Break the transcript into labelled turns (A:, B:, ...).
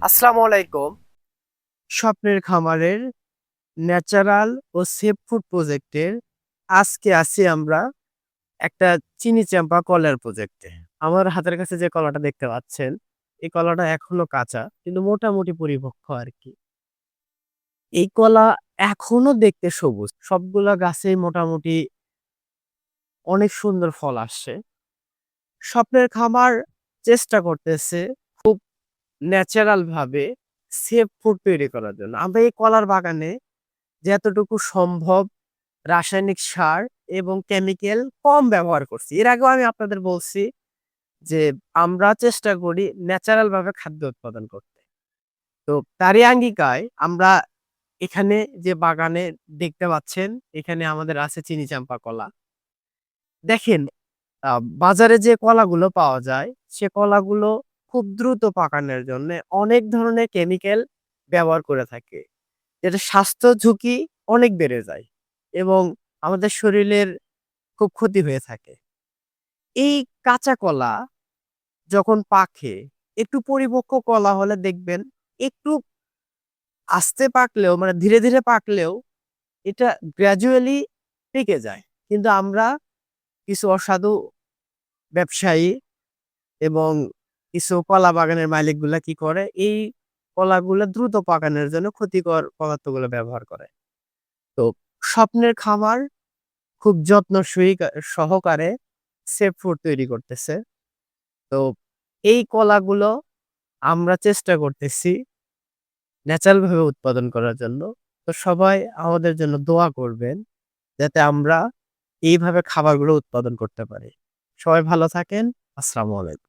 A: আসসালামু আলাইকুম। স্বপ্নের খামারের ন্যাচারাল ও সেফ ফুড প্রজেক্টের আজকে আছি আমরা একটা চিনি চাম্পা কলার প্রজেক্টে। আমার হাতের কাছে যে কলাটা দেখতে পাচ্ছেন, এই কলাটা এখনো কাঁচা কিন্তু মোটামুটি পরিপক্ক আরকি। এই কলা এখনো দেখতে সবুজ। সবগুলা গাছেই মোটামুটি অনেক সুন্দর ফল আসছে। স্বপ্নের খামার চেষ্টা করতেছে খুব ন্যাচারাল ভাবে সেফ ফুড তৈরি করার জন্য। আমরা এই কলার বাগানে যতটুকু সম্ভব রাসায়নিক সার এবং কেমিক্যাল কম ব্যবহার করছি। এর আগেও আমি আপনাদের বলছি যে আমরা চেষ্টা করি ন্যাচারাল ভাবে খাদ্য উৎপাদন করতে। তো তারই আঙ্গিকায় আমরা এখানে যে বাগানে দেখতে পাচ্ছেন, এখানে আমাদের আছে চিনি চাম্পা কলা। দেখেন আ বাজারে যে কলাগুলো পাওয়া যায়, সে কলাগুলো খুব দ্রুত পাকানোর জন্যে অনেক ধরনের কেমিক্যাল ব্যবহার করে থাকে। যেটা স্বাস্থ্য ঝুঁকি অনেক বেড়ে যায় এবং আমাদের শরীরের খুব ক্ষতি হয়ে থাকে। এই কাঁচা কলা যখন পাকে, একটু পরিপক্ক কলা হলে দেখবেন একটু আস্তে পাকলেও মানে ধীরে, ধীরে পাকলেও এটা গ্র্যাজুয়ালি পেকে যায়। কিন্তু আমরা কিছু অসাধু ব্যবসায়ী এবং কিছু কলা বাগানের মালিকগুলা কি করে, এই কলাগুলা দ্রুত পাকানোর জন্য ক্ষতিকর পদার্থগুলো ব্যবহার করে। তো স্বপ্নের খামার খুব যত্ন সহকারে সেফ ফুড তৈরি করতেছে। তো এই কলাগুলো আমরা চেষ্টা করতেছি ন্যাচারাল ভাবে উৎপাদন করার জন্য। তো সবাই আমাদের জন্য দোয়া করবেন যাতে আমরা এইভাবে খাবারগুলো উৎপাদন করতে পারি। সবাই ভালো থাকেন। আসসালামু আলাইকুম।